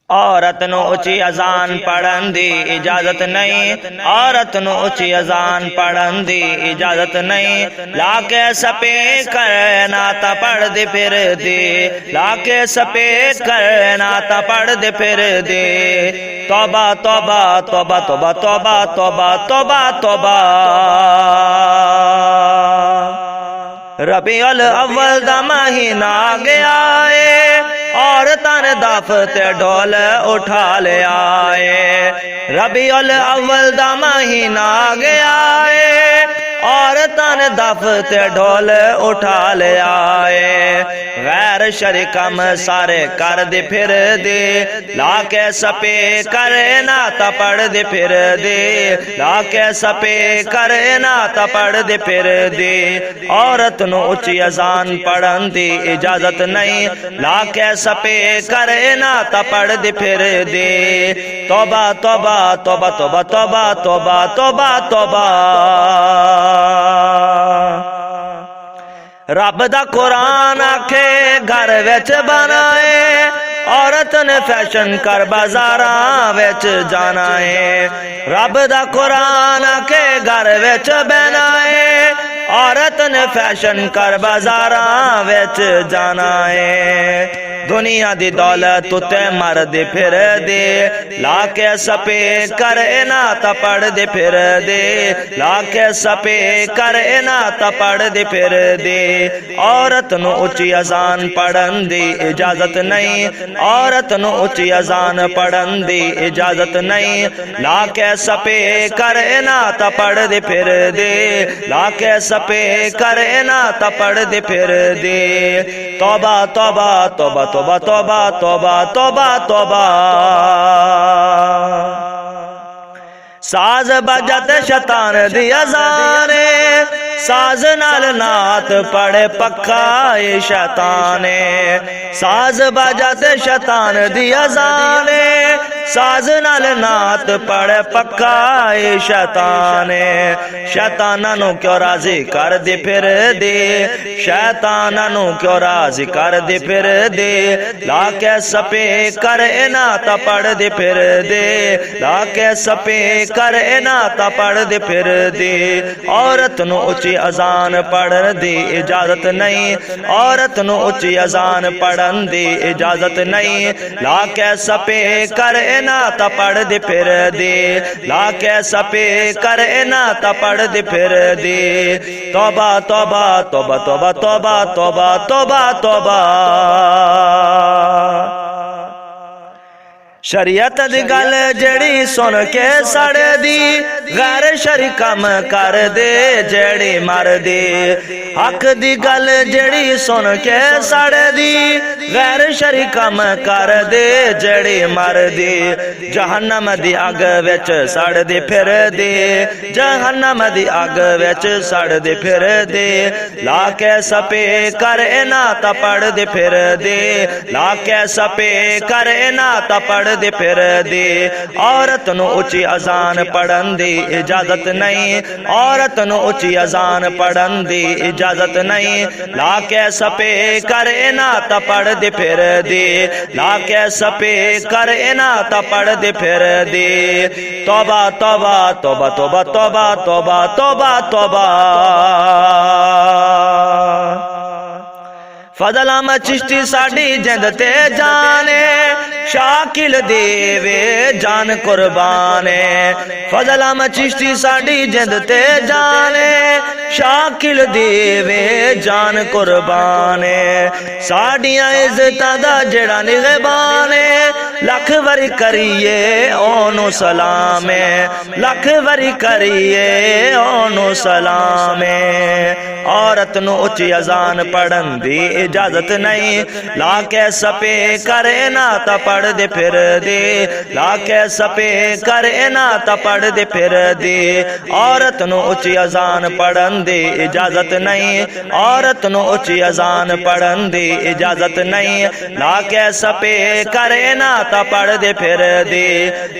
عورت نو اچھی اذان پڑھن دی اجازت نہیں، عورت نو اچھی اذان پڑھن دی اجازت نہیں، لا کے سپیکر نعت پڑھ دے پھر دی، لا کے سپیکر نعت پڑھ دے پھر دی۔ توبہ توبہ توبہ توبہ توبہ توبہ توبہ توبہ۔ ربیع الاول دا مہینہ آ گیا ہے، عورتاں نے دف تے ڈول اٹھا لے آئے۔ ربیع الاول دا مہینہ آ گیا ہے، عورتاں نے دف تے ڈول اٹھا لے آئے۔ غیر شرکم سارے کر دے پھر دے، لا کے سپیکر نعت پڑھ دے پھر دے، لا کے سپیکر نعت پڑھ دے پھر دے۔ عورت نو اچھی اذان پڑھن دی اجازت نہیں، لا کے سپیکر نعت پڑھ دے پھر دے۔ توبہ توبہ توبہ توبہ توبہ توبہ توبہ توبہ۔ رب دا قرآن آکھے گھر وچ بنائے، عورت نے فیشن کر بازاراں وچ جانا ہے۔ رب دا قرآن آکھے گھر وچ بنائے، عورت نے فیشن کر بازاراں وچ جانا ہے۔ دنیا دی دولت تے مرد پھر دے، لا کے سپیکر نعت پڑھ دے پھر دے، لا کے سپیکر نعت پڑھ دے پھر دے۔ عورت نو اچھی اذان پڑھن دی اجازت نہیں، عورت نو اچھی اذان پڑھن دی اجازت نہیں، لا کے سپیکر نعت پڑھ دے پھر دے، لا کے سپیکر نعت پڑھ دے پھر دے۔ توبہ توبہ توبہ توبہ توبہ توبہ توبہ توبہ۔ ساز بجت شیطان دی اذان، ساز نال نعت پڑھے پکا اے شیطان۔ ساز بجت شیطان دی اذان، ساز نال نعت پڑھے پکا اے شیطان۔ شیطاناں نو کیوں راضی کر دے پھر دے، شیطاناں نو کیوں راضی کر دے پھر دے، لا کے سپیکر نعت پڑھ دے پھر دے، لا کے سپیکر نعت پڑھ دے پھر دے۔ عورت نو اچھی اذان پڑھن دی اجازت نہیں، عورت نو اچھی اذان پڑھن دی اجازت نہیں، لا کے سپیکر نعت پڑھ دے پھر دے، لا کے سپیکر نعت پڑھ دے پھر دے۔ توبہ توبہ توبہ توبہ توبہ توبہ توبہ توبہ۔ شریعت دی گل جڑی سن کے سڑ دی، غیر شرکم کر دے جڑی مر دی۔ حق دی گل جڑی سن کے سڑ دی، غیر شرکم کر دے جڑی مر دی۔ جہنم دی اگ وچ سڑ دے پھر دے، جہنم دی اگ وچ سڑ دے پھر دے، لا کے سپیکر نعت پڑھ دے پھر دے، لا کے سپیکر نعت پڑھ دے پھر دے۔ عورت نو اچھی اذان پڑھن دی اجازت نہیں، عورت نو اچھی اذان پڑھن دی اجازت نہیں، لا کے سپیکر نعت پڑھ دے پھر دے، لا کے سپیکر نعت پڑھ دے پھر دے۔ توبہ توبہ توبہ توبہ توبہ توبہ توبہ توبہ۔ فضل احمد چشتی ساڈی جند تے جانے، شاکل دیوے جان قربان۔ فضل احمد چشتی ساڈی جند تے جانے، شاکل دیوے جان قربان۔ ساڈیاں عزتاں دا جڑا نگہبان، لکھ وری کریے اونوں سلام، لکھ وری کریے اونوں سلام۔ عورت نو اچھی اذان پڑھن دی اجازت نہیں، لا کے سپیکر نعت پڑھ دے پھر دے، لا کے سپیکر نعت پڑھ دے پھر دے۔ عورت نو اچھی اذان پڑھن دی اجازت نہیں، عورت نو اچھی اذان پڑھن دی اجازت نہیں، لا کے سپیکر نعت پڑھ دے پھر دے،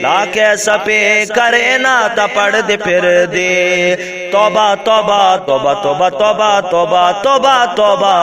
لا کے سپیکر نعت پڑھ دے پھر دے۔ توبہ توبہ توبہ توبہ توبہ توبہ توبہ توبہ۔